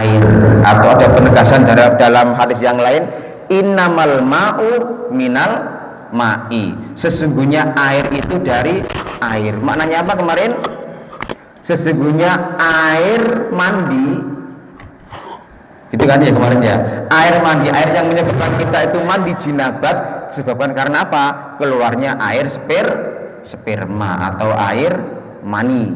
air, atau ada penegasan dalam hadis yang lain, innamal ma'u minal ma'i, sesungguhnya air itu dari air. Maknanya apa kemarin? Sesungguhnya air mandi, gitu kan ya kemarin ya, air mandi, air yang menyebabkan kita itu mandi jinabat disebabkan karena apa? Keluarnya air sperma atau air mani,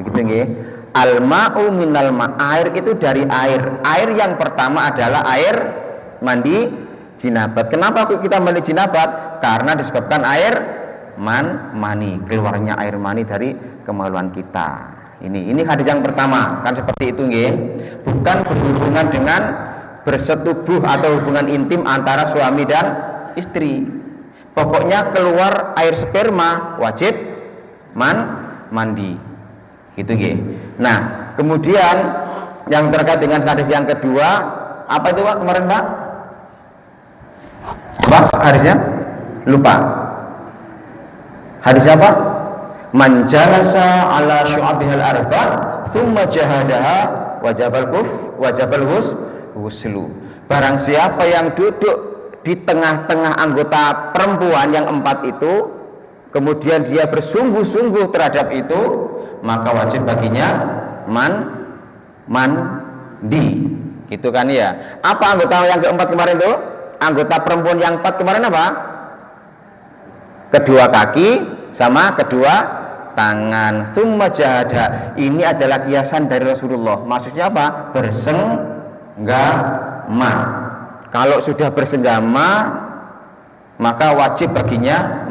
begitu nggih. Al-ma'u minal ma', air itu dari air. Air yang pertama adalah air mandi jinabat. Kenapa kita mandi jinabat? Karena disebabkan air mani, keluarnya air mani dari kemaluan kita. Ini hadis yang pertama, kan seperti itu nggih. Bukan berhubungan dengan bersetubuh atau hubungan intim antara suami dan istri. Pokoknya keluar air sperma wajib mandi. Gitu nggih. Nah, kemudian yang terkait dengan hadis yang kedua, apa itu Pak kemarin Pak? Apa hadisnya? Lupa. Hadisnya apa? Man jalasa ala syu'abihal arba thumma jahadaha wajabal ghuslu. Barang siapa yang duduk di tengah-tengah anggota perempuan yang 4 itu, kemudian dia bersungguh-sungguh terhadap itu, maka wajib baginya mandi. Gitu kan ya. Apa anggota yang keempat kemarin itu? Anggota perempuan yang 4 kemarin apa? Kedua kaki sama kedua tangan. Tsumma jahada, ini adalah kiasan dari Rasulullah. Maksudnya apa? Bersenggama. Kalau sudah bersenggama, maka wajib baginya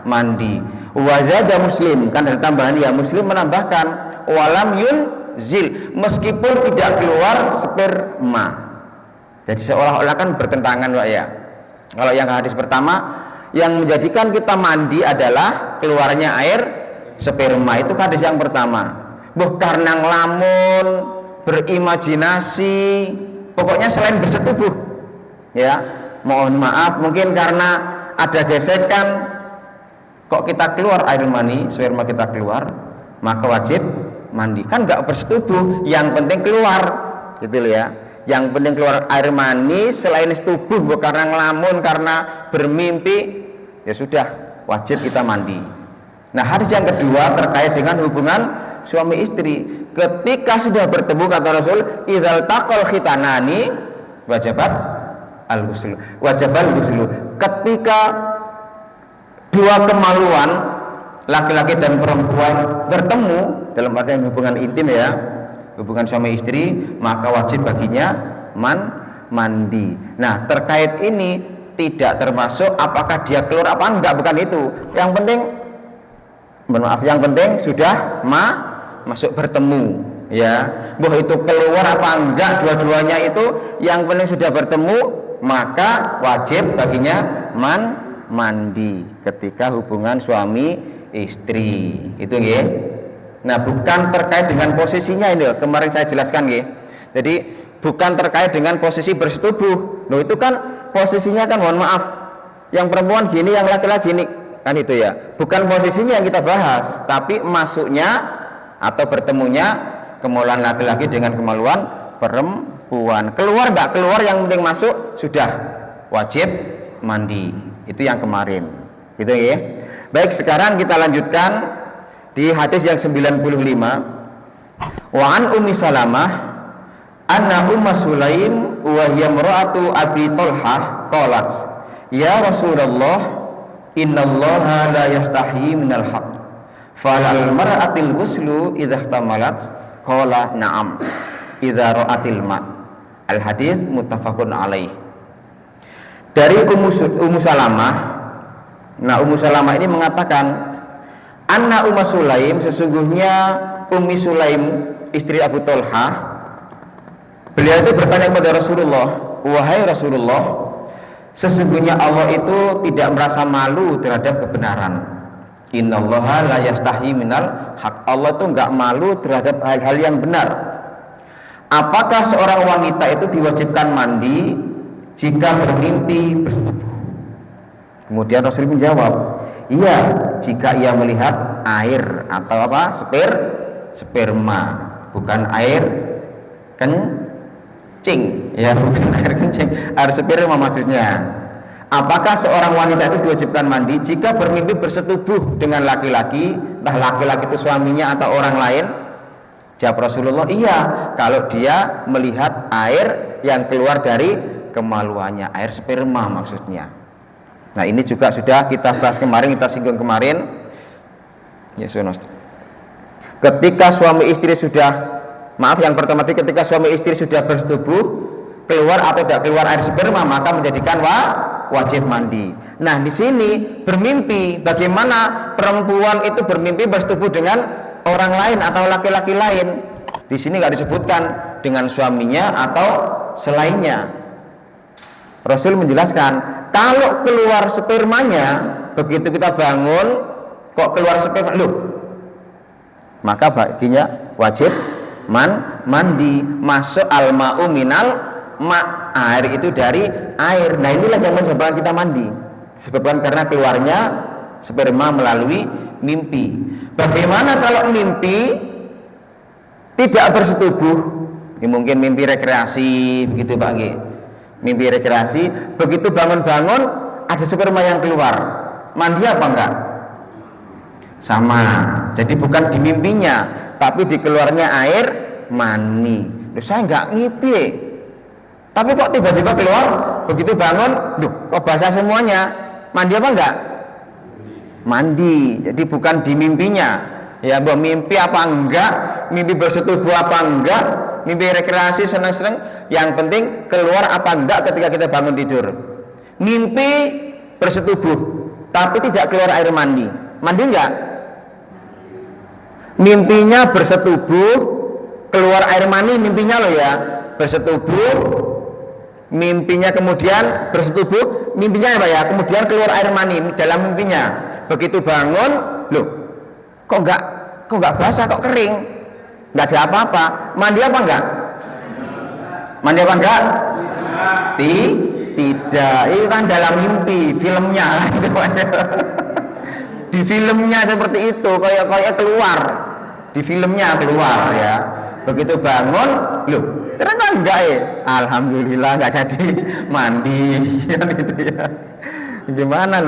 mandi. Wazada Muslim, kan ada tambahan ya, Muslim menambahkan walam yunzil, meskipun tidak keluar sperma. Jadi seolah-olah kan bertentangan Pak ya. Kalau yang hadis pertama, yang menjadikan kita mandi adalah keluarnya air sperma, itu hadis yang pertama. Karena ngelamun, berimajinasi, pokoknya selain bersetubuh ya, mohon maaf, mungkin karena ada gesekan kok kita keluar air mani, sperma kita keluar, maka wajib mandi. Kan nggak bersetubuh, yang penting keluar, gitu loh ya. Yang penting keluar air mani, selain setubuh, karena ngelamun, karena bermimpi, ya sudah, wajib kita mandi. Nah, hadis yang kedua terkait dengan hubungan suami istri. Ketika sudah bertemu, kata Rasul, idzal taqal khitanani wajabal ghuslu. Ketika dua kemaluan, laki-laki dan perempuan bertemu dalam artian hubungan intim ya, hubungan suami istri, maka wajib baginya mandi. Nah, terkait ini tidak termasuk apakah dia keluar apa enggak, bukan itu. Yang penting, yang penting sudah masuk bertemu ya. Itu keluar apa enggak, dua-duanya itu yang penting sudah bertemu, maka wajib baginya mandi ketika hubungan suami istri. Itu nggih. Nah, bukan terkait dengan posisinya ini loh, kemarin saya jelaskan nggih. Jadi bukan terkait dengan posisi bersetubuh. Loh, itu kan posisinya kan, mohon maaf, yang perempuan gini, yang laki-laki gini, kan itu ya. Bukan posisinya yang kita bahas, tapi masuknya atau bertemunya kemaluan laki-laki dengan kemaluan perempuan. Keluar enggak keluar, yang penting masuk, sudah wajib mandi. Itu yang kemarin. Gitu ya. Baik, sekarang kita lanjutkan di hadis yang 95. Wa an Ummi Salamah anna Umma Sulaim wa hiya imra'atu Abi Talhah qalat, ya Rasulullah, innallaha la yastahi minal haqq, falal mar'atil ghuslu idza ihtamalat? Qala na'am idza ra'atil ma'. Al hadis muttafaqun alaih. Dari Ummu Salamah. Nah, Ummu Salamah ini mengatakan, anna Umma Sulaim, sesungguhnya Ummi Sulaim istri Abu Talhah, beliau itu bertanya kepada Rasulullah, wahai Rasulullah, sesungguhnya Allah itu tidak merasa malu terhadap kebenaran. Innallaha la yastahi minal haq, Allah itu enggak malu terhadap hal-hal yang benar. Apakah seorang wanita itu diwajibkan mandi jika bermimpi bersetubuh? Kemudian Rasul menjawab, iya, jika ia melihat air atau apa, sperma, bukan air kencing, ya bukan air kencing, air sperma maksudnya. Apakah seorang wanita itu diwajibkan mandi jika bermimpi bersetubuh dengan laki-laki, entah laki-laki itu suaminya atau orang lain? Jawab Rasulullah, iya, kalau dia melihat air yang keluar dari kemaluannya, air sperma maksudnya. Nah ini juga sudah kita bahas kemarin, kita singgung kemarin. Ketika suami istri sudah, maaf yang pertama tadi, ketika suami istri sudah bersetubuh, keluar atau tidak keluar air sperma, maka menjadikan wajib mandi. Nah di sini bermimpi, bagaimana perempuan itu bermimpi bersetubuh dengan orang lain atau laki-laki lain? Di sini nggak disebutkan dengan suaminya atau selainnya. Rasul menjelaskan, kalau keluar spermanya, begitu kita bangun kok keluar sperma, maka baginya wajib mandi. Masuk al-ma'u minal ma', air itu dari air. Nah inilah yang menyebabkan kita mandi, disebabkan karena keluarnya sperma melalui mimpi. Bagaimana kalau mimpi tidak bersetubuh? Ini mungkin mimpi rekreasi, begitu Pak G. Mimpi rekreasi, begitu bangun-bangun ada sperma yang keluar, mandi apa enggak? Sama. Jadi bukan di mimpinya, tapi di keluarnya air mani. Saya enggak ngipi, tapi kok tiba-tiba keluar, begitu bangun, kok basah semuanya, mandi apa enggak? Mandi. Jadi bukan di mimpinya, ya bahwa mimpi apa enggak, mimpi bersetubuh apa enggak, mimpi rekreasi senang-senang, yang penting keluar apa enggak ketika kita bangun tidur. Mimpi bersetubuh tapi tidak keluar air mandi, mandi enggak? Mimpinya bersetubuh, keluar air mani, mimpinya loh ya, bersetubuh, mimpinya kemudian bersetubuh, mimpinya apa ya, kemudian keluar air mani dalam mimpinya. Begitu bangun, kok enggak basah, kok kering, enggak ada apa-apa, mandi apa enggak? Mandi apa enggak? Tidak, itu kan dalam mimpi, filmnya. Di filmnya seperti itu, kayak keluar, di filmnya keluar ya. Begitu bangun, ternyata enggak ya, alhamdulillah enggak jadi mandi, gitu ya. Gimana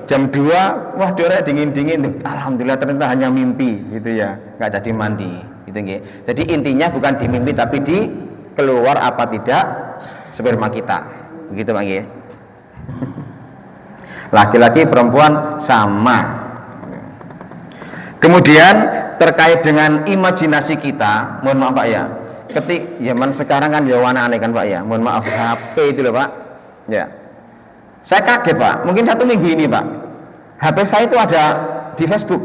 jam 2, wah dorek dingin-dingin, alhamdulillah ternyata hanya mimpi, gitu ya, enggak jadi mandi, gitu ya. Jadi intinya bukan di mimpi tapi di keluar apa tidak sperma kita, begitu Bang ya. Laki-laki perempuan sama. Kemudian terkait dengan imajinasi kita, mohon maaf Pak ya, zaman sekarang kan ya aneh kan Pak ya, mohon maaf, HP itu loh Pak ya. Saya kaget Pak, mungkin 1 minggu ini Pak, HP saya itu ada di Facebook,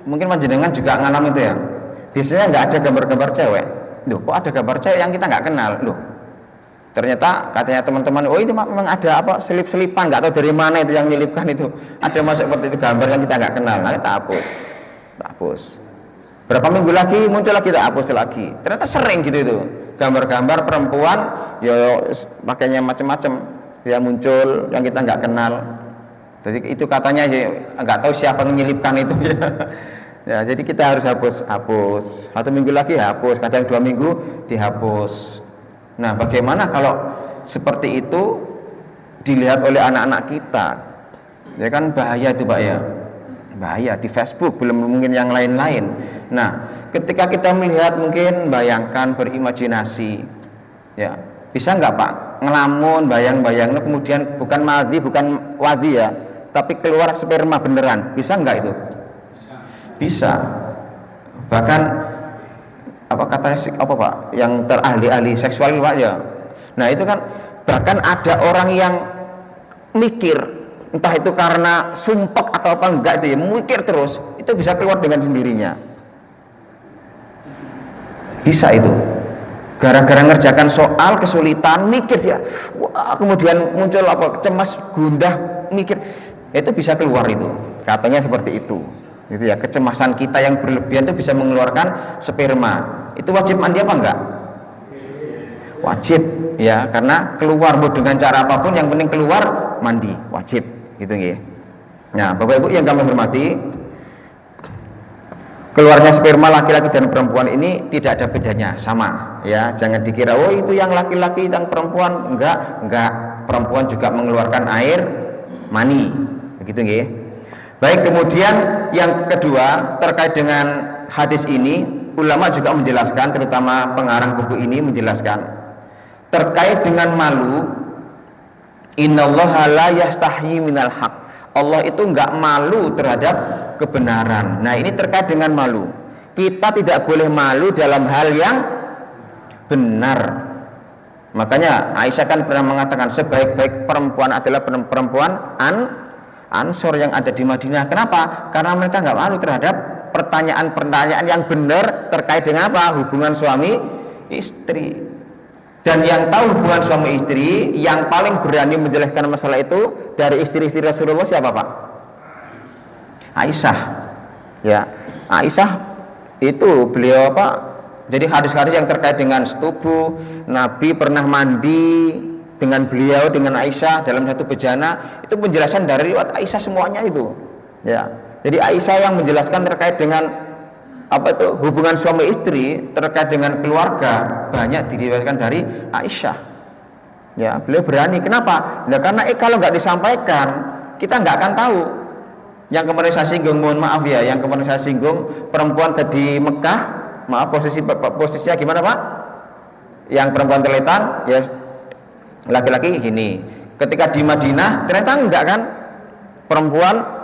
mungkin panjenengan juga ngalamin itu ya. Biasanya nggak ada gambar-gambar cewek, kok ada gambar cewek yang kita nggak kenal, ternyata katanya teman-teman, oh ini memang ada apa, selip-selipan, nggak tahu dari mana itu yang nyelipkan itu, ada masuk seperti itu gambar yang kita nggak kenal, nah kita hapus. Berapa minggu lagi muncul lagi, kita hapus lagi. Ternyata sering gitu itu, gambar-gambar perempuan, ya pakainya macam-macam, ya muncul yang kita nggak kenal. Jadi itu katanya ya nggak tahu siapa yang menyelipkan itu. Ya, jadi kita harus hapus. 1 minggu lagi hapus, kadang 2 minggu dihapus. Nah, bagaimana kalau seperti itu dilihat oleh anak-anak kita? Ya kan bahaya itu Pak ya. Bahaya di Facebook, belum mungkin yang lain-lain. Nah, ketika kita melihat, mungkin bayangkan, berimajinasi, ya bisa nggak Pak ngelamun, bayang-bayang, kemudian bukan wadi ya, tapi keluar sperma beneran, bisa nggak itu? Bisa. Bahkan apa katanya apa Pak, yang terahli-ahli seksual Pak ya. Nah itu kan bahkan ada orang yang mikir, entah itu karena sumpek atau apa enggak, itu ya mikir terus, itu bisa keluar dengan sendirinya, bisa itu gara-gara ngerjakan soal kesulitan, mikir ya, wah, kemudian muncul apa, cemas, gundah, mikir, itu bisa keluar itu, katanya seperti itu ya. Kecemasan kita yang berlebihan itu bisa mengeluarkan sperma. Itu wajib mandi apa enggak? Wajib ya, karena keluar dengan cara apapun, yang penting keluar mandi, wajib gitu ya. Nah Bapak Ibu yang kami hormati, keluarnya sperma laki-laki dan perempuan ini tidak ada bedanya, sama. ya. Jangan dikira oh itu yang laki-laki, yang perempuan. Enggak. Perempuan juga mengeluarkan air mani. Begitu nggih. Baik, kemudian yang kedua terkait dengan hadis ini, ulama juga menjelaskan, terutama pengarang buku ini menjelaskan terkait dengan malu. Innallaha la yastahyi minal haq. Allah itu enggak malu terhadap kebenaran. Nah, ini terkait dengan malu. Kita tidak boleh malu dalam hal yang benar. Makanya Aisyah kan pernah mengatakan sebaik-baik perempuan adalah perempuan Ansor yang ada di Madinah. Kenapa? Karena mereka nggak malu terhadap pertanyaan-pertanyaan yang benar terkait dengan apa? Hubungan suami istri. Dan yang tahu hubungan suami istri, yang paling berani menjelaskan masalah itu dari istri-istri Rasulullah siapa, Pak? Aisyah. Ya, Aisyah itu beliau apa? Jadi hadis-hadis yang terkait dengan setubuh, Nabi pernah mandi dengan beliau, dengan Aisyah dalam satu bejana, itu penjelasan dari riwayat Aisyah semuanya itu. Ya. Jadi Aisyah yang menjelaskan terkait dengan apa itu hubungan suami istri, terkait dengan keluarga, banyak diriwayatkan dari Aisyah. Ya, beliau berani. Kenapa? Nah, karena kalau nggak disampaikan, kita nggak akan tahu. Yang kemarin saya singgung, mohon maaf ya, yang kemarin saya singgung perempuan di Mekah. Maaf, posisinya gimana, Pak? Yang perempuan terletang, ya laki-laki gini. Ketika di Madinah ternyata enggak kan, perempuan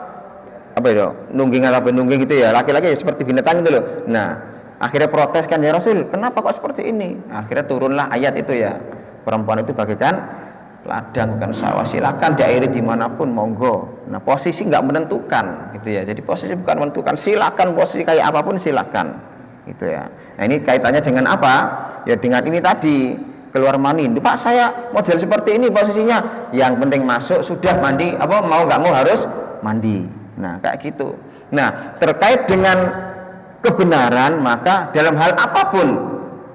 apa itu nungging gitu ya, laki-laki ya seperti binatang gitu loh. Nah, akhirnya protes kan, ya Rasul, kenapa kok seperti ini? Akhirnya turunlah ayat itu ya, perempuan itu bagaikan ladang bukan sawah, silakan diairi dimanapun monggo. Nah, posisi nggak menentukan gitu ya, jadi posisi bukan menentukan, silakan posisi kayak apapun silakan gitu ya. Nah, ini kaitannya dengan apa? Ya dengan ini tadi, keluar mani. Pak, saya model seperti ini posisinya, yang penting masuk sudah mandi, apa mau nggak mau harus mandi. Nah, kayak gitu. Nah, terkait dengan kebenaran, maka dalam hal apapun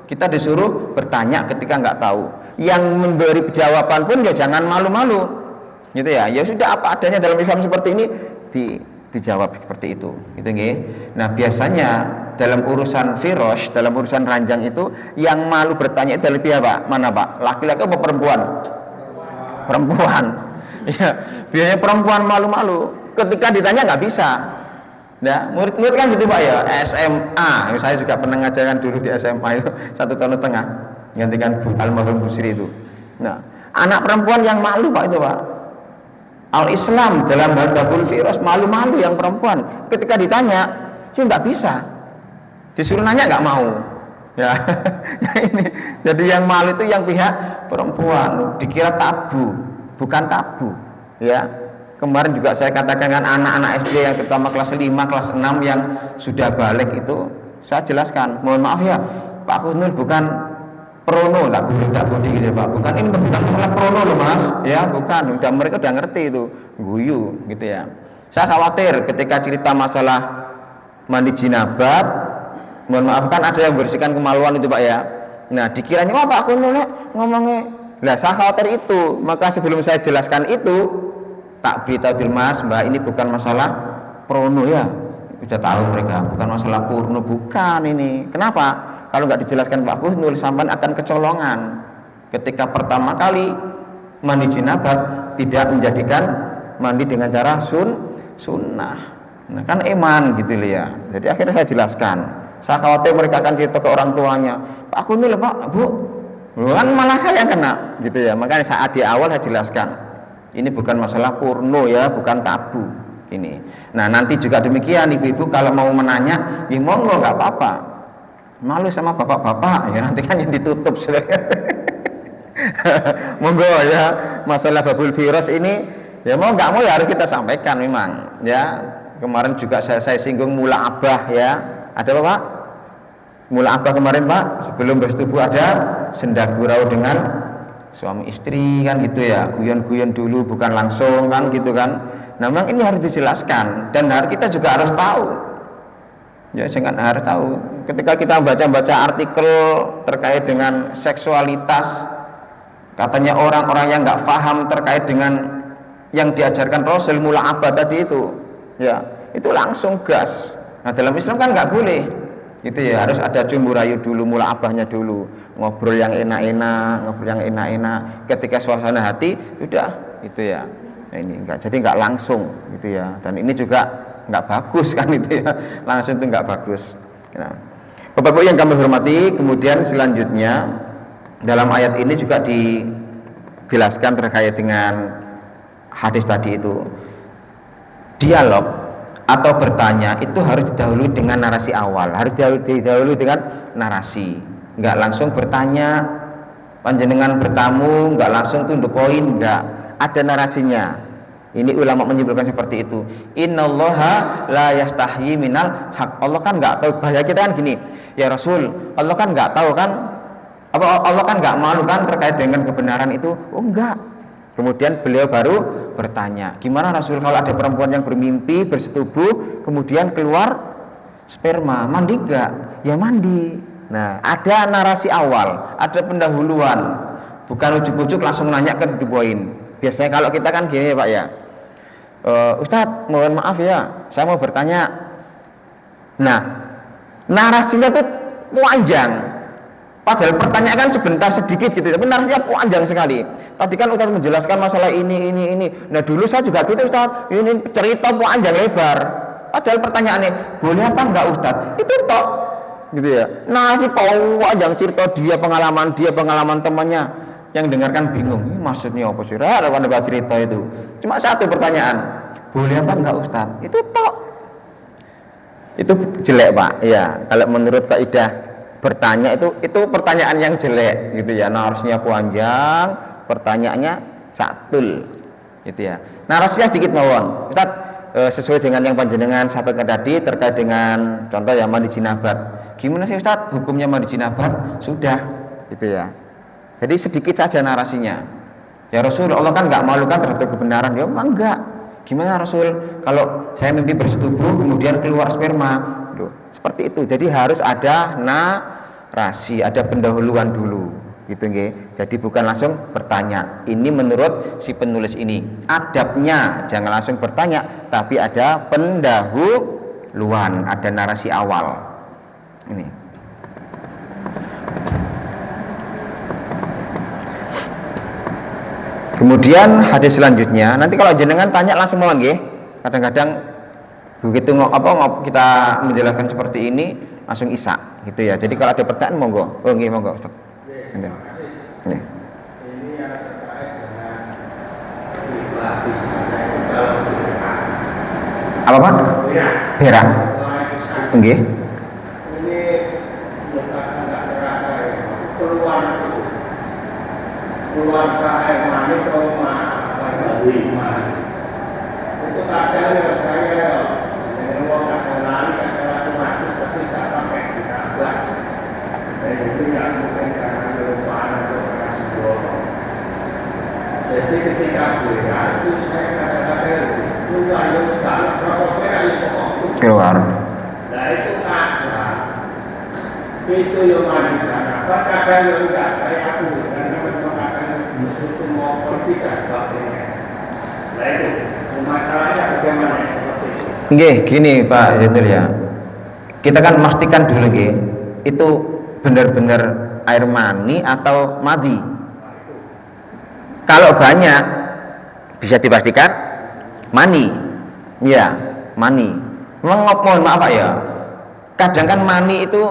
kita disuruh bertanya ketika nggak tahu. Yang memberi jawaban pun ya jangan malu-malu gitu ya. Ya sudah, apa adanya dalam Islam seperti ini dijawab seperti itu gitu nggih. Nah, biasanya dalam urusan firosh, dalam urusan ranjang itu yang malu bertanya itu lebih apa? Mana, Pak? Laki-laki atau perempuan? Perempuan. Ya, biasanya perempuan malu-malu. Ketika ditanya nggak bisa. Nah, murid-murid kan gitu, Pak ya. SMA, saya juga pernah ngajarkan dulu di SMA itu 1,5 tahun gantikan Bu almarhum Busri itu. Nah, anak perempuan yang malu, Pak, itu, Pak. Al-Islam dalam hal babul firas malu-malu yang perempuan. Ketika ditanya, sih nggak bisa. Disuruh nanya nggak mau. Ya, ini. Jadi yang malu itu yang pihak perempuan. Dikira tabu, bukan tabu. Ya, kemarin juga saya katakan dengan anak-anak SD yang terutama kelas 5, kelas 6 yang sudah balik itu, saya jelaskan. Mohon maaf ya, Pak Kusnul bukan prono lah, tidak budi gitu Pak, bukan ini bukan masalah prono loh Mas, ya bukan, udah mereka udah ngerti itu guyu gitu ya. Saya khawatir ketika cerita masalah mandi jinabat, mohon maaf kan ada yang bersihkan kemaluan itu Pak ya. Nah dikiranya wah Pak aku nolak ngomongnya, lah saya khawatir itu, maka sebelum saya jelaskan itu tak beritahu Mas, Mbak ini bukan masalah prono ya, sudah tahu mereka bukan masalah porno, bukan ini. Kenapa? Kalau nggak dijelaskan Pak Kusnul, sampai akan kecolongan. Ketika pertama kali mandi jinabat tidak menjadikan mandi dengan cara sunnah. Nah kan iman gitu ya. Jadi akhirnya saya jelaskan. Saya khawatir mereka akan cerita ke orang tuanya. Pak Kusnul, Pak, Bu, kan malah saya yang kena gitu ya. Makanya saat di awal saya jelaskan. Ini bukan masalah porno ya, bukan tabu ini. Nah nanti juga demikian ibu-ibu kalau mau menanya, ya monggo nggak apa-apa. Malu sama bapak-bapak ya nanti kan yang ditutup monggo ya, masalah babul virus ini ya mau nggak mau ya harus kita sampaikan memang ya. Kemarin juga saya singgung mula abah ya, ada apa Pak? Mula abah kemarin Pak, sebelum bersetubuh ada senda gurau dengan suami istri kan gitu ya, guyon-guyon dulu bukan langsung kan gitu kan. Nah memang ini harus dijelaskan dan kita juga harus tahu ya, jangan harus tahu. Ketika kita baca-baca artikel terkait dengan seksualitas, katanya orang-orang yang nggak paham terkait dengan yang diajarkan Rasul mula'abah tadi itu, ya itu langsung gas. Nah dalam Islam kan nggak boleh. Gitu ya, harus ada jumbo rayu dulu, mula abahnya dulu, ngobrol yang enak-enak, ketika suasana hati udah itu ya. Nah, ini enggak, jadi enggak langsung gitu ya, dan ini juga enggak bagus kan itu ya, langsung itu enggak bagus. Nah, Bapak-Ibu yang kami hormati, kemudian selanjutnya dalam ayat ini juga dijelaskan terkait dengan hadis tadi itu, dialog atau bertanya itu harus didahului dengan narasi awal, harus didahului dengan narasi, nggak langsung bertanya, panjenengan bertamu nggak langsung to the point, nggak ada narasinya. Ini ulama menyebutkan seperti itu. Innallaha la yastahyi minal haq. Allah kan nggak tahu, bahasa kita kan gini, ya Rasul, Allah kan nggak tahu kan, apa Allah kan nggak malu kan terkait dengan kebenaran itu? Oh enggak. Kemudian beliau baru bertanya, gimana Rasul kalau ada perempuan yang bermimpi bersetubuh kemudian keluar sperma, mandi enggak? Ya mandi. Nah, ada narasi awal, ada pendahuluan, bukan ujuk-ujuk langsung nanya ke the point. Biasanya kalau kita kan gini ya Pak ya, Ustadz mohon maaf ya, saya mau bertanya. Nah, narasinya tuh panjang, padahal pertanyaan kan sebentar sedikit gitu, tapi narasinya panjang sekali. Tadi kan Ustaz menjelaskan masalah ini. Nah dulu saya juga gitu Ustaz, ini cerita panjang lebar. Padahal pertanyaannya, boleh apa enggak Ustaz? Itu tok, gitu ya. Narasi panjang cerita dia, pengalaman temannya, yang dengarkan bingung. Ini maksudnya apa sih? Ada cerita itu. Cuma satu pertanyaan, boleh apa enggak Ustaz? Itu tok. Itu jelek Pak. Ya, kalau menurut kaidah bertanya itu pertanyaan yang jelek gitu ya, narasinya panjang, pertanyaannya satul gitu ya. Narasinya sedikit mawon Ustaz, sesuai dengan yang panjenengan sampaikan tadi terkait dengan contoh ya mandi jinabat. Gimana sih Ustaz hukumnya mandi jinabat? Sudah gitu ya. Jadi sedikit saja narasinya. Ya Rasul, Allah kan nggak malukan terhadap kebenaran. Ya memang enggak. Gimana Rasul kalau saya mimpi bersetubuh kemudian keluar sperma? Seperti itu. Jadi harus ada narasi, ada pendahuluan dulu gitu nggih. Jadi bukan langsung bertanya. Ini menurut si penulis ini. Adabnya jangan langsung bertanya, tapi ada pendahuluan, ada narasi awal. Ini. Kemudian hadis selanjutnya, nanti kalau jenengan tanya langsung mohon nggih. Kadang-kadang begitu kita menjelaskan seperti ini langsung isak gitu ya. Jadi kalau ada pertanyaan monggo. Oh nggih monggo Ustaz. Nggih. Nggih. Ini yang terkait dengan apa Pak? Berak. Nggih. Ini enggak terasa keluar ke air mani atau itu kadang ya saya dengan uang kadang langsung mati seperti tak pakai ditambah. Dan itu yang mungkin karena kelupaan atau kasih bohong. Jadi ketika berak itu saya kadang-kadang keluar keluar. Nah itu kadang itu yang mandi sana. Kadang yang enggak saya akui karena memang kadang musuh semua politik dan sebagainya. Nah itu masalahnya bagaimana seperti itu? Nggih, gini Pak Zainul ya. Kita kan memastikan dulu nggih, itu benar-benar air mani atau madhi. Kalau banyak bisa dipastikan mani. Ya, mani. Mohon maaf Pak ya. Kadang kan mani itu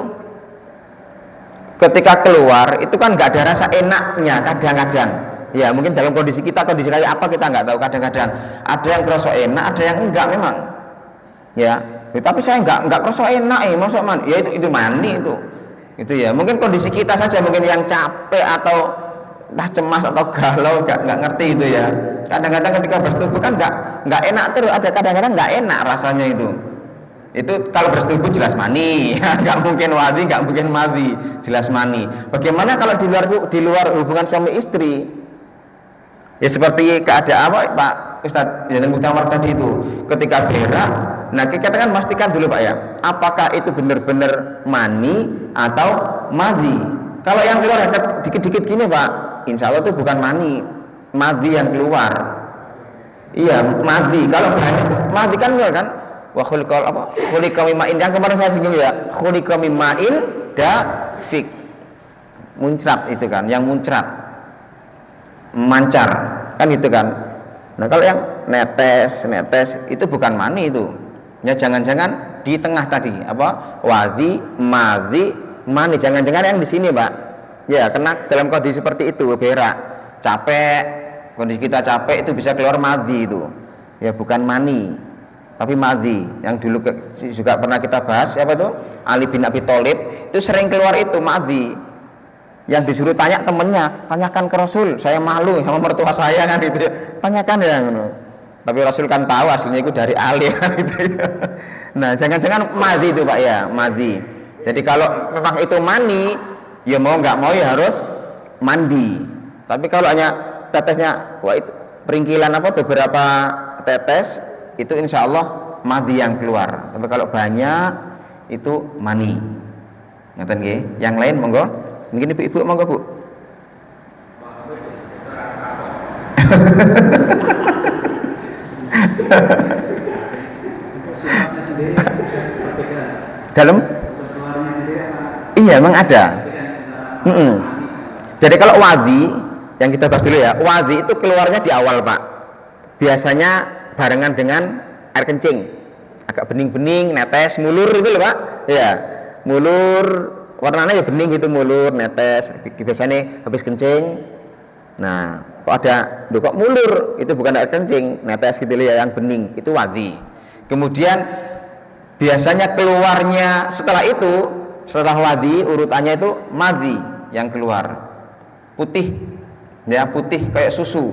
ketika keluar itu kan nggak ada rasa enaknya kadang-kadang. Ya mungkin dalam kondisi kayak apa kita nggak tahu, kadang-kadang ada yang kerasa enak, ada yang enggak memang. Ya, tapi saya enggak kerasa enak masuk mani. Ya itu mani itu ya. Mungkin kondisi kita saja mungkin yang capek atau entah cemas atau galau nggak ngerti itu ya. Kadang-kadang ketika bersetubuh kan nggak enak terus, ada kadang-kadang nggak enak rasanya itu. Itu kalau bersetubuh jelas mani, nggak mungkin wadi, nggak mungkin madhi, jelas mani. Bagaimana kalau di luar hubungan suami istri? Ya seperti keadaan apa Pak Ustadz yang muktamar tadi itu, ketika berak. Nah kita kan pastikan dulu Pak ya, apakah itu benar-benar mani atau madhi? Kalau yang keluar dikit-dikit gini Pak, insya Allah itu bukan mani, madhi yang keluar. Iya madhi. Kalau banyak madhi kan enggak kan? Wa khuliqa apa? Khuliqa mimma in, yang kemarin saya singgung ya. Khuliqa mimma in dafiq. Muncrat itu kan, yang muncrat. Mancar, kan gitu kan. Nah, kalau yang netes itu bukan mani itu. Ya jangan-jangan di tengah tadi apa? Wadhi, madhi, mani. Jangan-jangan yang di sini, Pak. Ya, kena dalam kondisi seperti itu, berak, capek, kondisi kita capek itu bisa keluar madhi itu. Ya bukan mani, tapi madhi. Yang dulu juga pernah kita bahas, siapa tuh? Ali bin Abi Thalib itu sering keluar itu madhi. Yang disuruh tanya temennya, tanyakan ke Rasul, saya malu sama mertua saya kan gitu ya. Tanyakan ya gitu. Tapi Rasul kan tahu aslinya itu dari Ali kan gitu ya. Nah, jangan-jangan madhi itu Pak ya, madhi. Jadi kalau memang itu mani, ya mau nggak mau ya harus mandi. Tapi kalau hanya tetesnya, wah itu peringkilan apa beberapa tetes itu insya Allah madhi yang keluar. Tapi kalau banyak itu mani. Ngerti nggih? Yang lain monggo. Mungkin ibu-ibu monggo Bu. Dalam? Iya, memang ada. Jadi kalau wadhi yang kita bahas dulu ya, wadhi itu keluarnya di awal Pak. Biasanya barengan dengan air kencing, agak bening-bening, netes, mulur itu loh Pak. Ya, mulur, warnanya ya bening gitu, mulur, netes. Biasanya habis kencing. Nah, kok ada, kok mulur? Itu bukan air kencing, netes gitu ya, yang bening. Itu wadhi. Kemudian biasanya keluarnya setelah itu, setelah wadhi urutannya itu madhi yang keluar. Putih, ya putih kayak susu.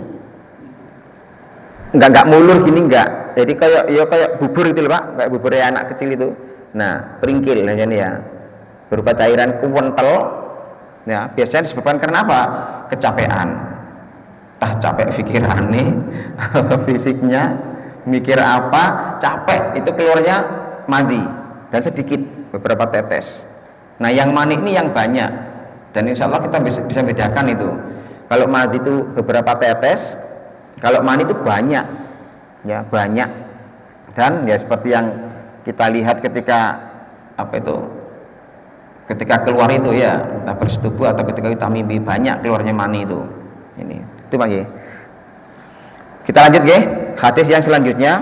Enggak mulur gini enggak. Jadi kayak bubur itu loh Pak, kayak bubur anak kecil itu. Nah, peringkil aja nih ya. Berupa cairan kuwentel. Ya, biasanya disebabkan karena apa? Kecapean. Tah capek pikiran nih, fisiknya, mikir apa, capek, itu keluarnya madhi dan sedikit, beberapa tetes. Nah, yang mani ini yang banyak. Dan insya Allah kita bisa bedakan itu. Kalau madhi itu beberapa tetes, kalau mani itu banyak, ya banyak. Dan ya seperti yang kita lihat ketika apa itu, ketika keluar itu ya, kita bersetubuh atau ketika kita mimpi banyak keluarnya mani itu. Ini, itu Pak ya. Kita lanjut ya, hadis yang selanjutnya.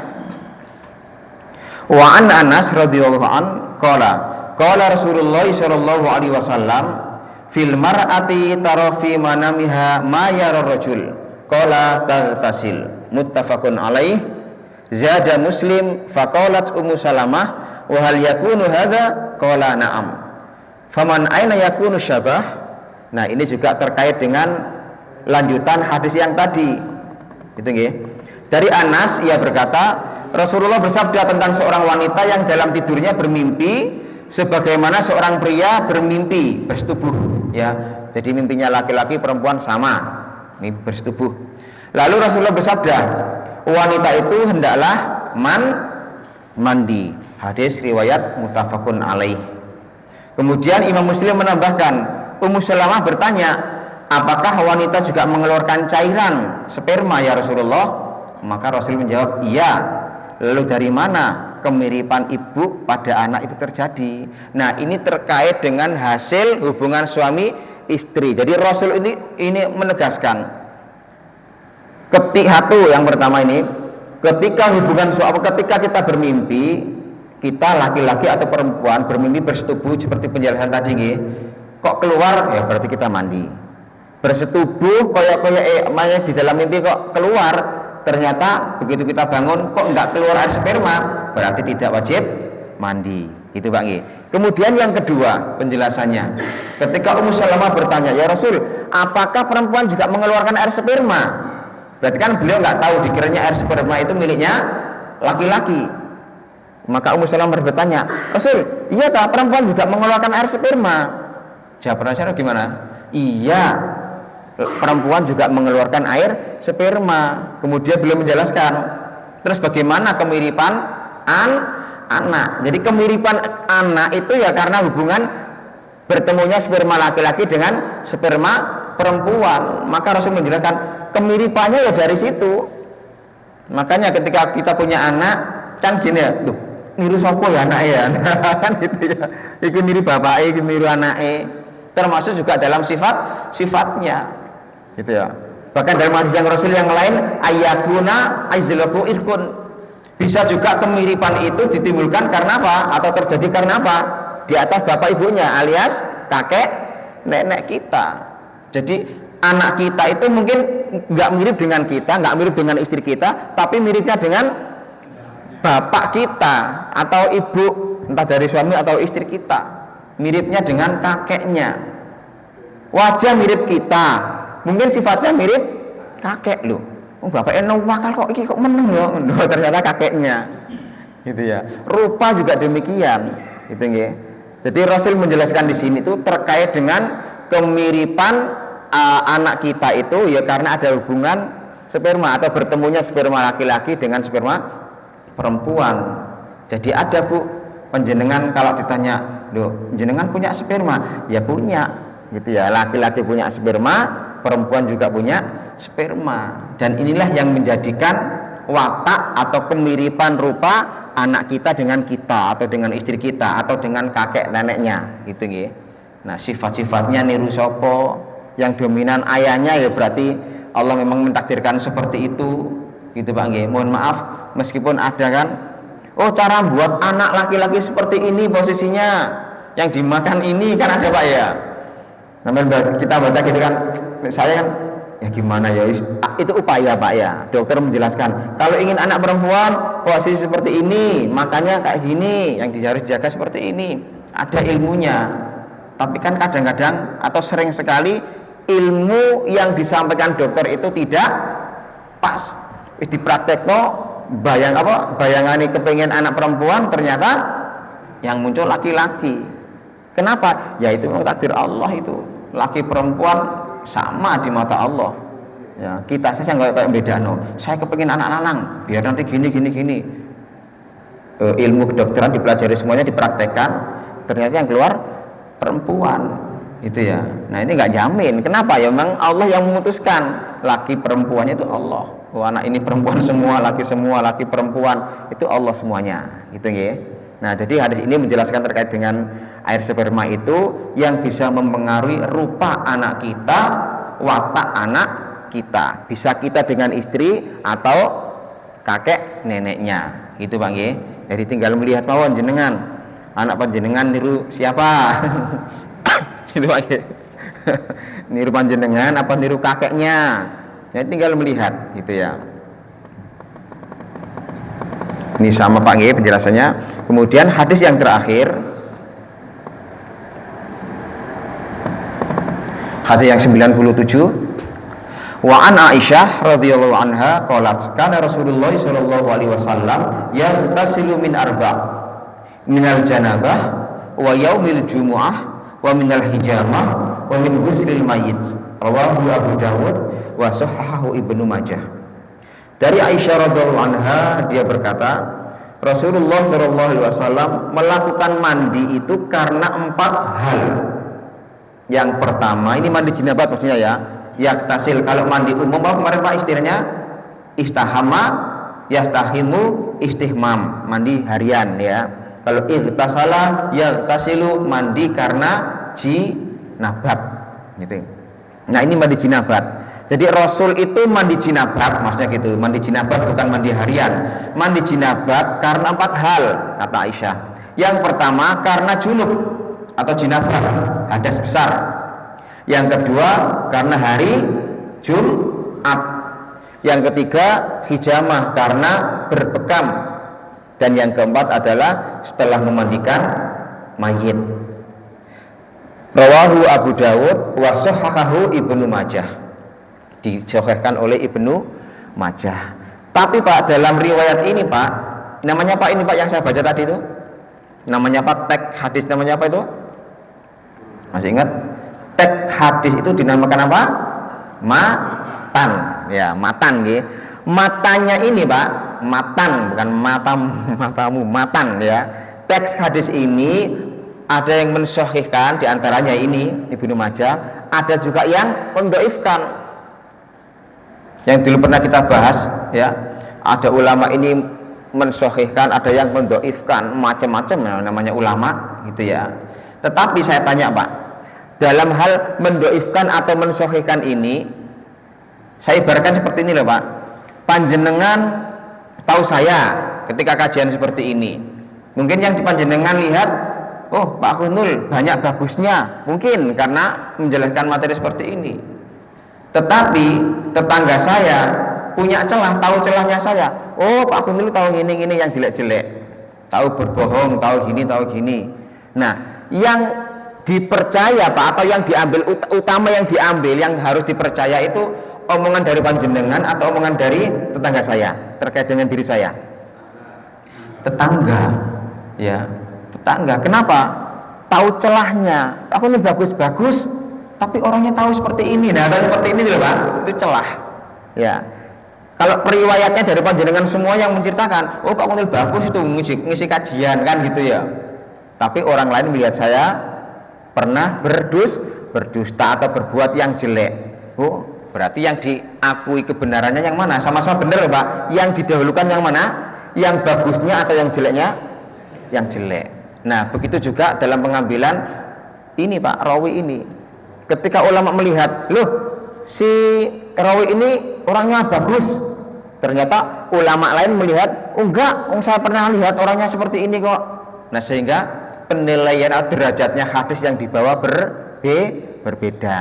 Wa an Anas radhiyallahu an qala Rasulullah sallallahu alaihi wasallam fil mar'ati tara fi manamiha ma yara rajul qala taghtasil muttafaqun alaih. Zada Muslim faqalat Ummu Salamah wa hal yakunu hadza qala na'am faman aina yakunu syabah. Nah, ini juga terkait dengan lanjutan hadis yang tadi. Itu nggih. Dari Anas ia berkata, Rasulullah bersabda tentang seorang wanita yang dalam tidurnya bermimpi sebagaimana seorang pria bermimpi bersetubuh ya. Jadi mimpinya laki-laki perempuan sama, mimpi bersetubuh. Lalu Rasulullah bersabda, wanita itu hendaklah mandi. Hadis riwayat muttafaqun alaih. Kemudian Imam Muslim menambahkan, Ummu Salamah bertanya, apakah wanita juga mengeluarkan cairan sperma ya Rasulullah? Maka Rasul menjawab, iya. Lalu dari mana kemiripan ibu pada anak itu terjadi? Nah, ini terkait dengan hasil hubungan suami istri. Jadi Rasul ini menegaskan, ketika yang pertama ini, ketika hubungan suami, ketika kita bermimpi, kita laki-laki atau perempuan bermimpi bersetubuh seperti penjelasan tadi, kok keluar ya berarti kita mandi. Bersetubuh koyak di dalam mimpi kok keluar, ternyata begitu kita bangun kok enggak keluar air sperma, berarti tidak wajib mandi. Itu Pak nggih. Kemudian yang kedua penjelasannya, ketika Ummu Salamah bertanya, ya Rasul, apakah perempuan juga mengeluarkan air sperma? Berarti kan beliau nggak tahu, dikiranya air sperma itu miliknya laki-laki. Maka Ummu Salamah bertanya, Rasul, iya tak perempuan juga mengeluarkan air sperma? Jawaban Rasul gimana? Iya, perempuan juga mengeluarkan air sperma. Kemudian beliau menjelaskan, terus bagaimana kemiripan anak? Jadi kemiripan anak itu ya karena hubungan bertemunya sperma laki-laki dengan sperma perempuan. Maka Rasul menjelaskan kemiripannya ya dari situ. Makanya ketika kita punya anak kan gini ya, niru sapa ya anake ya. Kan gitu ya. Iku niru bapake, iku niru anake. Termasuk juga dalam sifatnya. Gitu ya. Bahkan dalam hadis yang Rasul yang lain ayakuna aizlaku irkun. Bisa juga kemiripan itu ditimbulkan karena apa? Atau terjadi karena apa? Di atas bapak ibunya alias kakek nenek kita. Jadi anak kita itu mungkin nggak mirip dengan kita, nggak mirip dengan istri kita, tapi miripnya dengan bapak kita atau ibu, entah dari suami atau istri kita, miripnya dengan kakeknya. Wajah mirip kita, mungkin sifatnya mirip kakek loh. Oh, bapaknya nakal kok, ini kok meneng ya, ternyata kakeknya, gitu ya. Rupa juga demikian, gitu ya. Jadi Rasul menjelaskan di sini tuh terkait dengan kemiripan anak kita itu ya karena ada hubungan sperma atau bertemunya sperma laki-laki dengan sperma perempuan. Jadi ada Bu, penjenengan kalau ditanya, loh jenengan punya sperma? Ya punya, gitu ya. Laki-laki punya sperma, perempuan juga punya sperma. Dan inilah yang menjadikan watak atau kemiripan rupa anak kita dengan kita atau dengan istri kita atau dengan kakek neneknya, gitu ya. Nah sifat-sifatnya niru sopo, yang dominan ayahnya ya berarti Allah memang mentakdirkan seperti itu, gitu Pak nggih. Mohon maaf meskipun ada kan, oh cara buat anak laki-laki seperti ini posisinya, yang dimakan ini kan ada Pak ya. Namanya kita baca gitu kan, saya kan ya gimana ya, itu upaya Pak ya. Dokter menjelaskan kalau ingin anak perempuan posisi seperti ini, makanya kayak gini, yang harus dijaga seperti ini, ada ilmunya. Tapi kan kadang-kadang atau sering sekali ilmu yang disampaikan dokter itu tidak pas. Dipraktekno bayangane kepengen anak perempuan, ternyata yang muncul laki-laki. Kenapa? Ya itu memang takdir Allah itu. Laki perempuan sama di mata Allah. Ya, kita saja nggak beda no. Saya kepengen anak lanang, biar nanti gini. Ilmu kedokteran dipelajari semuanya, dipraktekkan, ternyata yang keluar perempuan. Itu ya. Nah ini nggak jamin. Kenapa? Ya memang Allah yang memutuskan. Laki perempuannya itu Allah. Oh, anak ini perempuan semua, laki perempuan, itu Allah semuanya. Gitu ya. Nah jadi hadis ini menjelaskan terkait dengan air sperma itu yang bisa mempengaruhi rupa anak kita, watak anak kita. Bisa kita dengan istri atau kakek neneknya. Gitu Pak nggih. Jadi tinggal melihat mawon jenengan. Anak panjenengan niru siapa? Itu Pak nggih. Niru panjenengan apa niru kakeknya? Jadi tinggal melihat gitu ya. Ini sama Pak nggih penjelasannya. Kemudian hadis yang terakhir, hadis yang 97, wa an Aisyah radhiyallahu anha qalat kana Rasulullah sallallahu alaihi wasallam yaghtasilu min arba' minal janabah wa yaumil jumu'ah wa minal hijamah wa min ghuslil mayyit. Rawahu Abu Dawud wa sahahahu Ibnu Majah. Dari Aisyah radhiyallahu anha dia berkata, Rasulullah sallallahu alaihi wasallam melakukan mandi itu karena 4 hal. Yang pertama, ini mandi jinabat maksudnya ya. Yaktasil, kalau mandi umum kemarin Pak istilahnya istahama, yastahimu, istihmam, mandi harian ya. Kalau ightasala, yaktasilu, mandi karena jinabat gitu. Nah ini mandi jinabat. Jadi Rasul itu mandi jinabat, maksudnya gitu. Mandi jinabat bukan mandi harian. Mandi jinabat karena 4 hal, kata Aisyah. Yang pertama karena junub atau jinabat, hadas besar. Yang kedua karena hari Jumat. Yang ketiga hijamah karena berbekam. Dan yang keempat adalah setelah memandikan mayit. Rawahu Abu Dawud wa sahahahu Ibnu Majah. Disahihkan oleh Ibnu Majah. Tapi Pak dalam riwayat ini Pak, namanya Pak ini Pak yang saya baca tadi itu, namanya Pak teks hadis namanya apa itu? Masih ingat? Teks hadis itu dinamakan apa? Matan. Ya, matan nggih. Matanya ini Pak, matan bukan matamu, matan ya. Teks hadis ini ada yang mensahihkan, diantaranya ini Ibnu Majah, ada juga yang mendhaifkan. Yang dulu pernah kita bahas ya, ada ulama ini mensohihkan, ada yang mendoifkan, macam-macam ya, namanya ulama gitu ya. Tetapi saya tanya Pak, dalam hal mendoifkan atau mensohihkan ini, saya ibaratkan seperti ini loh Pak. Panjenengan tahu saya ketika kajian seperti ini, mungkin yang panjenengan lihat, oh Pak Khunul banyak bagusnya, mungkin karena menjelaskan materi seperti ini. Tetapi tetangga saya punya celah, tahu celahnya saya. Oh Pak Khunul tahu gini yang jelek-jelek, tahu berbohong, tahu gini. Nah, yang dipercaya Pak, atau yang diambil utama, yang diambil, yang harus dipercaya itu omongan dari panjenengan atau omongan dari tetangga saya terkait dengan diri saya? Tetangga, ya tetangga. Kenapa? Tahu celahnya. Aku ini bagus-bagus, tapi orangnya tahu seperti ini. Nah, seperti ini loh Pak, itu celah. Ya. Kalau periwayatnya dari panjenengan semua yang menceritakan, oh Pak Kunil bagus itu ngisi kajian kan gitu ya. Tapi orang lain melihat saya pernah berdusta atau berbuat yang jelek. Oh, berarti yang diakui kebenarannya yang mana? Sama-sama benar Pak. Yang didahulukan yang mana? Yang bagusnya atau yang jeleknya? Yang jelek. Nah, begitu juga dalam pengambilan ini Pak, rawi ini. Ketika ulama melihat, loh, si rawi ini orangnya bagus. Ternyata ulama lain melihat, oh enggak, saya pernah lihat orangnya seperti ini kok. Nah, sehingga penilaian atau derajatnya hadis yang dibawa berbeda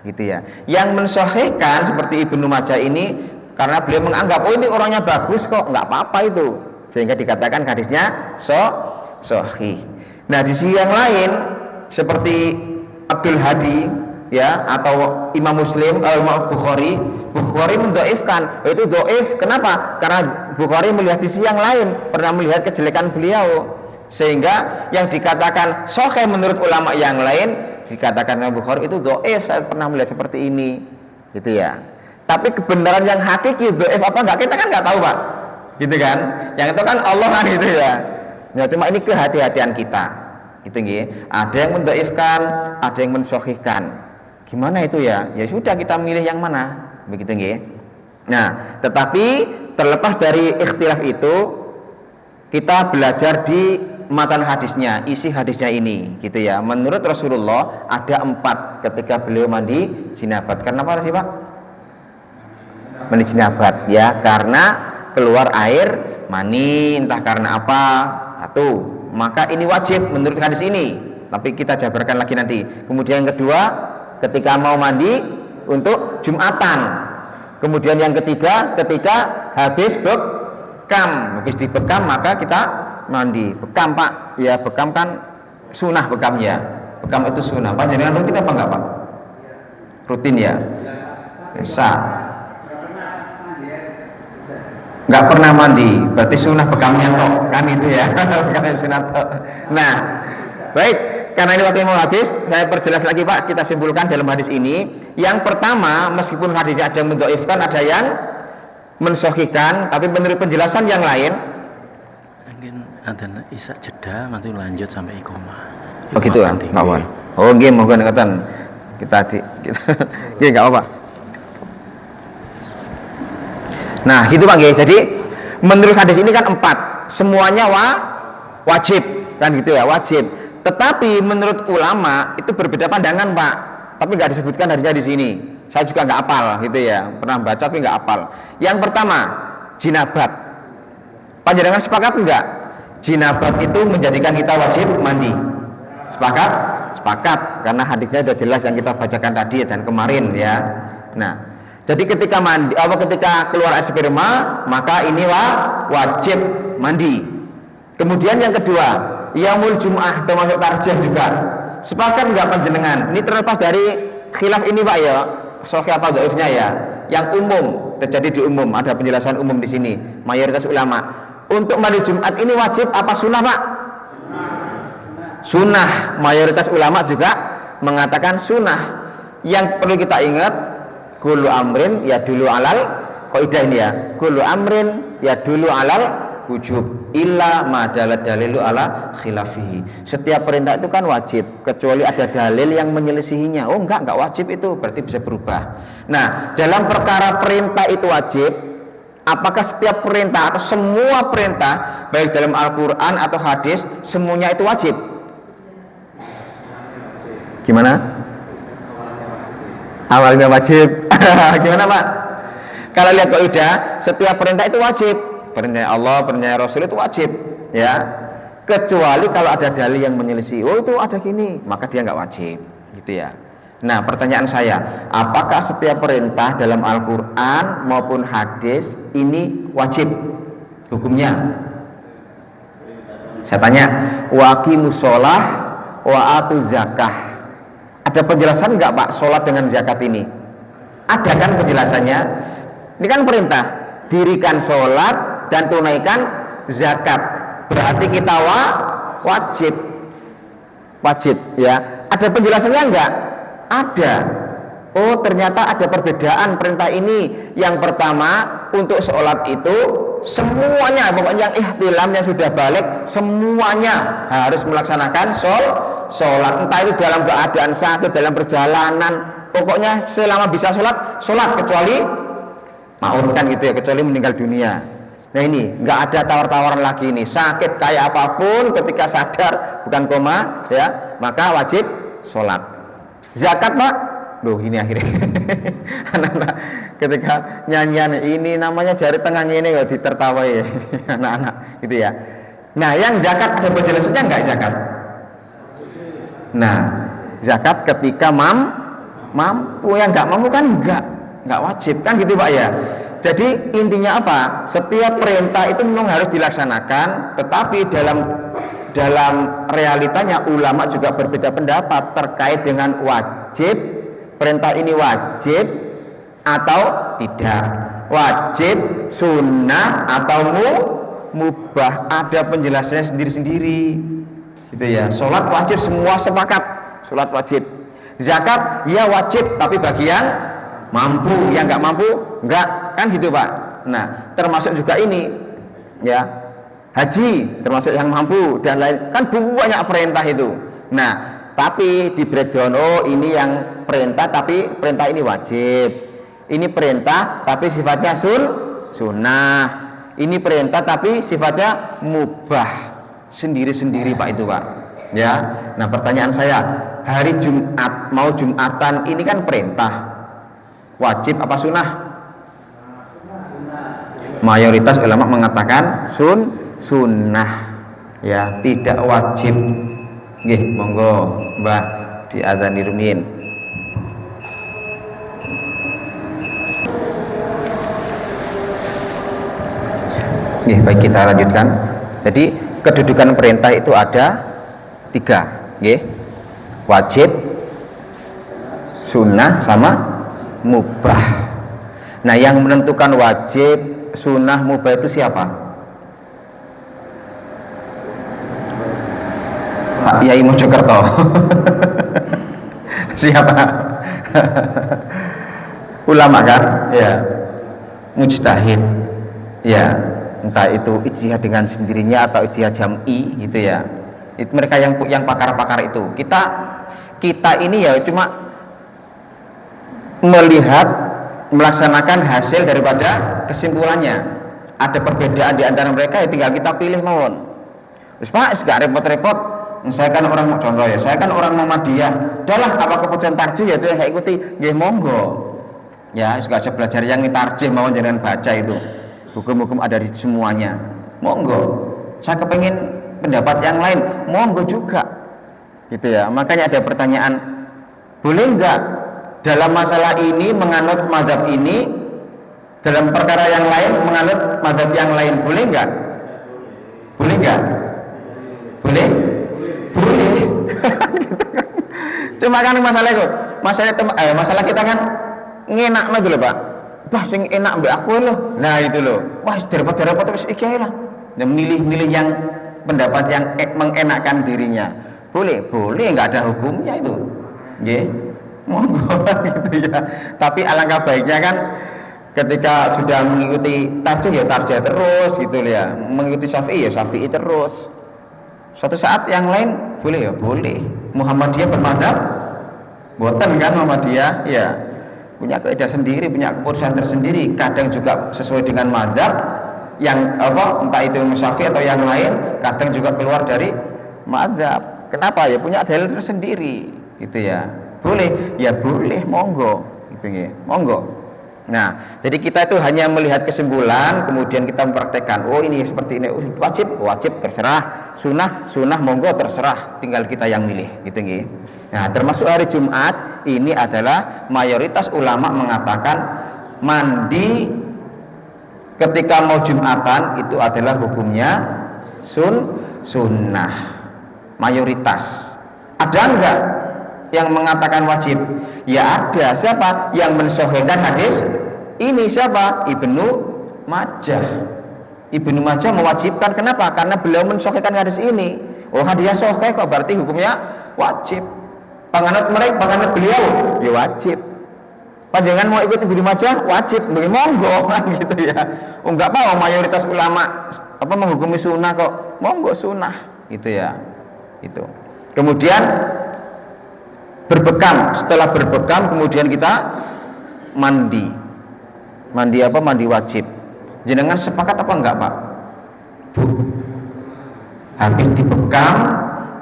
gitu ya. Yang mensahihkan seperti Ibnu Majah ini karena beliau menganggap oh ini orangnya bagus kok, enggak apa-apa itu, sehingga dikatakan hadisnya sahih. Nah, di sisi yang lain seperti Abdul Hadi ya, atau Imam Muslim, Imam Bukhari mendhaifkan, itu dhaif. Kenapa? Karena Bukhari melihat di sisi yang lain, pernah melihat kejelekan beliau, sehingga yang dikatakan sahih menurut ulama yang lain dikatakan Imam Bukhari itu dhaif. Saya pernah melihat seperti ini gitu ya. Tapi kebenaran yang hakiki dhaif apa enggak, kita kan enggak tahu Pak, gitu kan. Yang itu kan Allah kan gitu ya. Ya cuma ini kehati-hatian kita gitu nggih. Ada yang mendhaifkan, ada yang mensahihkan. Gimana itu ya? Ya sudah, kita milih yang mana, begitu nggih. Nah, tetapi terlepas dari ikhtilaf itu, kita belajar di matan hadisnya, isi hadisnya ini gitu ya. Menurut Rasulullah ada 4 ketika beliau mandi jinabat. Karena apa sih Pak? Mandi jinabat ya, karena keluar air mani, entah karena apa. Satu, maka ini wajib menurut hadis ini. Tapi kita jabarkan lagi nanti. Kemudian yang kedua, ketika mau mandi untuk Jumatan. Kemudian yang ketiga, ketika habis dibekam maka kita mandi. Bekam Pak, ya bekam kan sunnah bekamnya. Bekam itu sunnah. Pak jangan rutin apa enggak Pak? Rutin ya. Bisa. Enggak pernah mandi, berarti sunnah bekamnya toh, kan itu ya. Bekamnya sunnah toh. Nah, baik. Karena ini waktu mau habis, saya perjelas lagi Pak, kita simpulkan dalam hadis ini. Yang pertama, meskipun hadisnya ada yang mendhaifkan, ada yang mensahihkan, tapi menurut penjelasan yang lain. Mungkin ada isak jeda, nanti lanjut sampai iqomah. Oh gitu ya, kawan. Oh nggih, mohon ngeten. Kita nggih enggak apa. Nah, gitu Pak nggih. Jadi menurut hadis ini kan 4, semuanya wajib, kan gitu ya, wajib. Tetapi menurut ulama itu berbeda pandangan Pak, tapi nggak disebutkan hadisnya di sini. Saya juga nggak hafal gitu ya, pernah baca tapi nggak hafal. Yang pertama, jinabat. Panjenengan sepakat nggak? Jinabat itu menjadikan kita wajib mandi. Sepakat? Sepakat, karena hadisnya sudah jelas yang kita bacakan tadi dan kemarin ya. Nah, jadi ketika mandi, ketika keluar air sperma, maka ini wajib mandi. Kemudian yang kedua, Yaumul Jum'ah termasuk tarjih juga. Sepakat enggak panjenengan? Ini terlepas dari khilaf ini Pak ya, sahih apa dhaifnya ya. Yang umum, terjadi di umum, ada penjelasan umum di sini. Mayoritas ulama untuk mandi Jumat ini wajib apa sunnah Pak? Sunnah. Mayoritas ulama juga mengatakan sunnah. Yang perlu kita ingat, kullu amrin ya dulu alal kaidah ini ya. Kullu amrin ya dulu alal wujub illa ma dalilu ala khilafihi. Setiap perintah itu kan wajib kecuali ada dalil yang menyelisihinya. Oh enggak wajib itu, berarti bisa berubah. Nah, dalam perkara perintah itu wajib apakah setiap perintah atau semua perintah baik dalam Al-Quran atau hadis semuanya itu wajib? Gimana? Awalnya wajib. Gimana Pak? Kalau lihat kaidah, setiap perintah itu wajib. Perintah Allah, perintah Rasul itu wajib, ya. Kecuali kalau ada dalil yang menyelisih, oh itu ada gini, maka dia nggak wajib, gitu ya. Nah, pertanyaan saya, apakah setiap perintah dalam Al-Quran maupun hadis ini wajib hukumnya? Saya tanya, wa aqimus shalah wa atuz zakah. Ada penjelasan nggak Pak sholat dengan zakat ini? Ada kan penjelasannya? Ini kan perintah, dirikan sholat dan tunaikan zakat. Berarti kita wajib ya. Ada penjelasannya enggak? Ada. Oh ternyata ada perbedaan perintah ini. Yang pertama untuk sholat itu semuanya, pokoknya yang ihtilam yang sudah balik semuanya harus melaksanakan sholat. Entah itu dalam keadaan sakit, dalam perjalanan, pokoknya selama bisa sholat kecuali maut kan gitu ya, kecuali meninggal dunia. Nah ini nggak ada tawar-tawaran lagi ini, sakit kayak apapun ketika sadar bukan koma ya maka wajib sholat. Zakat Pak, loh ini akhirnya anak-anak ketika nyanyian ini namanya jari tengahnya ini kok ditertawai ya. Anak-anak gitu ya. Nah yang zakat ada penjelasannya nggak zakat? Nah zakat ketika mampu, yang nggak mampu kan nggak wajib kan gitu Pak ya. Jadi intinya apa? Setiap perintah itu memang harus dilaksanakan, tetapi dalam realitanya ulama juga berbeda pendapat terkait dengan wajib. Perintah ini wajib atau tidak? Wajib, sunnah atau mubah? Ada penjelasannya sendiri-sendiri. Gitu ya. Sholat wajib, semua sepakat. Sholat wajib. Zakat ya wajib, tapi bagian mampu, yang nggak mampu nggak, kan gitu Pak. Nah termasuk juga ini ya, haji termasuk yang mampu dan lain, kan banyak perintah itu. Nah tapi di breakdown, oh ini yang perintah tapi perintah ini wajib, ini perintah tapi sifatnya sunnah, ini perintah tapi sifatnya mubah, sendiri-sendiri Pak itu Pak ya. Nah pertanyaan saya, hari Jumat mau Jumatan ini kan perintah, wajib apa sunnah? Mayoritas ulama mengatakan sunnah ya, tidak wajib. Nggih, monggo Mbah diadzan dirumin. Nggih, baik kita lanjutkan. Jadi kedudukan perintah itu ada 3, nggih. Wajib, sunnah sama mubah. Nah yang menentukan wajib, sunnah, mubah itu siapa? Pak Yai Mojokerto. Siapa? Ulama kan? Ya. Mujtahid. Ya. Entah itu ijtihad dengan sendirinya atau ijtihad jam'i gitu ya. Itu mereka yang pakar-pakar itu. Kita ini ya cuma melihat, melaksanakan hasil daripada kesimpulannya. Ada perbedaan di antara mereka, ya tinggal kita pilih mawon. Wis Pak, gak repot-repot. Saya kan orang, contoh ya, saya kan orang Muhammadiyah. Udahlah, apa keputusan tarjih ya itu yang saya ikuti. Nggih monggo. Ya, gak usah belajar yang tarjih mawon jangan baca itu. Hukum-hukum ada di semuanya. Monggo. Saya kepengen pendapat yang lain, monggo juga. Gitu ya. Makanya ada pertanyaan, boleh enggak dalam masalah ini menganut mazhab ini, dalam perkara yang lain menganut mazhab yang lain, boleh enggak? Boleh enggak? Boleh? Boleh. Cuma kan masalah itu, masalah kita kan ngenak gitu loh Pak. Wah sing enak mbak aku loh. Nah itu loh. Wah repot-repot terus iki ae lah. Dan milih yang pendapat yang mengenakkan dirinya. Boleh, enggak ada hukumnya itu. Nggih. Monggo gitu ya. Tapi alangkah baiknya kan ketika sudah mengikuti tarjih ya tarjih terus gitu ya. Mengikuti Syafi'i ya Syafi'i terus. Suatu saat yang lain boleh ya boleh. Muhammadiyah bermadzhab boten kan Muhammadiyah ya. punya kaidah sendiri, punya keputusan tersendiri, kadang juga sesuai dengan mazhab yang apa, entah itu Imam Syafi'i atau yang lain, kadang juga keluar dari mazhab. Kenapa? Ya punya dalil tersendiri gitu ya. Boleh, ya boleh, monggo gitu ya, monggo. Nah, jadi kita itu hanya melihat kesimpulan, kemudian kita mempraktekkan. Oh ini seperti ini, wajib terserah, sunnah monggo terserah, tinggal kita yang milih, gitu nggih. Nah, termasuk hari Jumat ini adalah mayoritas ulama mengatakan mandi ketika mau Jumatan itu adalah hukumnya sunnah. Mayoritas. Ada enggak yang mengatakan wajib? Ya ada. Siapa yang mensahihkan hadis ini? Siapa? Ibnu Majah. Ibnu Majah mewajibkan. Kenapa? Karena beliau mensahihkan hadis ini. Oh, hadisnya sahih kok, berarti hukumnya wajib. Penganut beliau ya wajib. Panjangan mau ikut Ibnu Majah wajib, monggo gitu ya. Oh, enggak apa mayoritas ulama apa menghukumi sunnah kok, monggo sunnah gitu ya. Itu. Kemudian berbekam, setelah berbekam kemudian kita mandi apa, mandi wajib. Jenengan sepakat apa enggak Pak? Bu, habis dibekam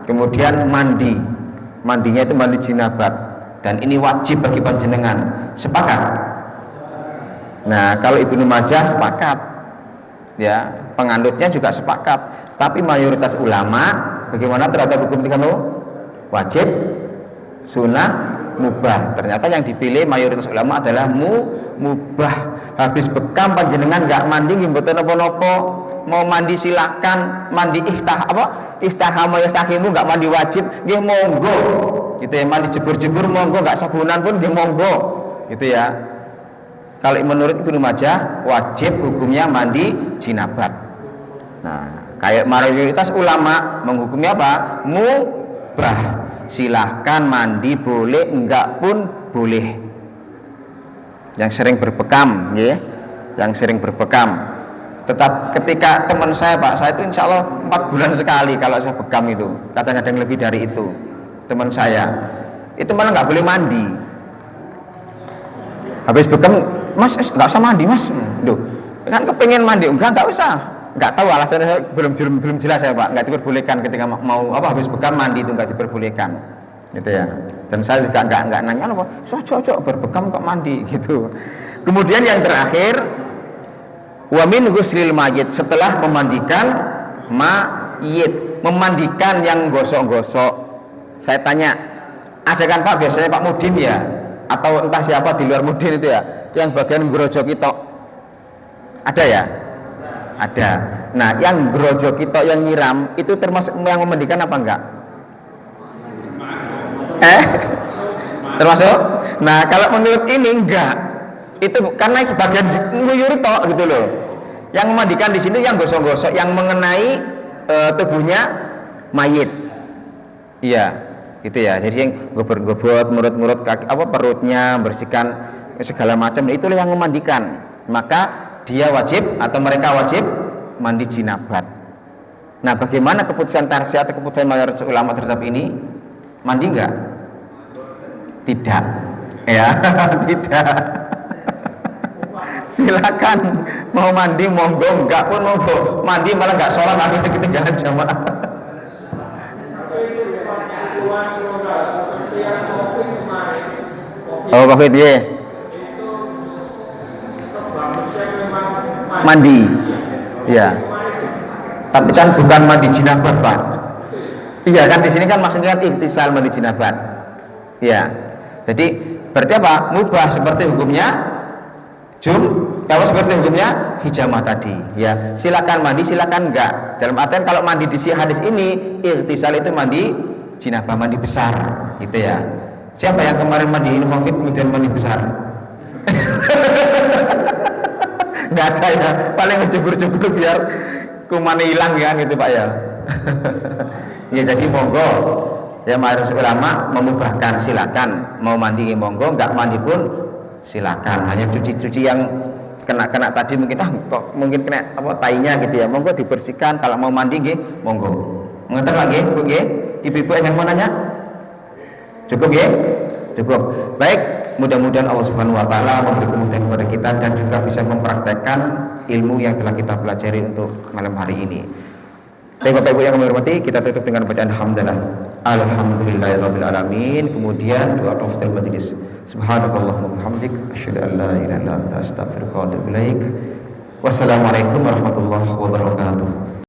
kemudian mandinya itu mandi jinabat, dan ini wajib bagi panjenengan, sepakat? Nah, kalau Ibnu Majah sepakat ya, penganutnya juga sepakat, tapi mayoritas ulama bagaimana terhadap hukum tiga wajib, sunnah, mubah. Ternyata yang dipilih mayoritas ulama adalah mubah. Habis bekam panjenengan nggak mandi mboten napa-napa, mau mandi silakan, mandi istahama yastahimu, nggak mandi wajib nggih monggo gitu ya, mandi jebur-jebur monggo, nggak sabunan pun nggih monggo gitu ya. Kalau menurut Ibnu Majah wajib hukumnya mandi jinabat. Nah, kayak mayoritas ulama menghukumi apa? Mubah. Silahkan mandi boleh, enggak pun boleh. Yang sering berbekam ya, yang sering berbekam. Tetap ketika teman saya Pak, saya itu insya Allah 4 bulan sekali kalau saya bekam itu, kadang-kadang lebih dari itu. Teman saya itu malah nggak boleh mandi. Habis bekam, Mas nggak usah mandi Mas. Duh, kan kepengen mandi, enggak usah. Nggak tahu alasannya, belum jelas ya Pak. Nggak diperbolehkan ketika mau apa habis bekam mandi itu nggak diperbolehkan, gitu ya. Dan saya juga nggak nanya apa, cocok berbekam kok mandi gitu. Kemudian yang terakhir, wa min ghuslil mayit, setelah memandikan mayit, memandikan yang gosok-gosok. Saya tanya, ada kan Pak biasanya Pak Mudin ya, atau entah siapa di luar Mudin itu ya, yang bagian ngrojok itu ada ya? Ada. Nah, yang ngrojok itu yang nyiram itu termasuk yang memandikan apa enggak? Termasuk? Nah, kalau menurut ini enggak. Itu karena bagian nguyur tok gitu loh. Yang memandikan di sini yang gosok-gosok yang mengenai tubuhnya mayit. Iya, gitu ya. Jadi yang gobot-gobot, murut-murut kaki apa perutnya, bersihkan segala macam, itulah yang memandikan. Maka dia wajib atau mereka wajib mandi jinabat. Nah, bagaimana keputusan tarsih atau keputusan mayoritas ulama terhadap ini? Mandi enggak? Tidak. Ya, tidak. Silakan mau mandi monggo, enggak pun monggo. Mandi malah enggak sholat, tapi ketinggalan jamaah. Oh, COVID ya. Mandi. Ya. Tapi kan bukan mandi jinabat, Pak. Iya kan di sini kan maksudnya kan ikhtisal mandi jinabat. Ya. Jadi berarti apa? Mubah seperti hukumnya kalau seperti hukumnya hijamah tadi. Ya, silakan mandi, silakan enggak. Dalam artian kalau mandi di hadis ini ikhtisal itu mandi jinabah, mandi besar, gitu ya. Siapa yang kemarin mandi ini COVID kemudian mandi besar? Nggak ada ya, paling ngejebur-jebur biar kuman hilang ya gitu Pak ya. Ya jadi monggo ya, mayoritas ulama memubahkan, silakan mau mandi monggo, nggak mandi pun silakan. Hanya cuci-cuci yang kena tadi mungkin kok mungkin kena apa tainya gitu ya, monggo dibersihkan. Kalau mau mandi nggih monggo. Mengerti lagi Bu nggih? Ibu-ibu yang mau nanya? Cukup ya? Cukup. Baik. Mudah-mudahan Allah Subhanahu wa taala memberi kemudahan kepada kita dan juga bisa mempraktekkan ilmu yang telah kita pelajari untuk malam hari ini. Baik Bapak Ibu yang kami hormati, kita tutup dengan bacaan hamdalah. Alhamdulillahirabbil alamin. Kemudian doa kafaratul majelis. Subhanakallahumma wa bihamdik asyhadu an la ilaha illa anta astaghfiruka wa atubu ilaik. Wassalamualaikum warahmatullahi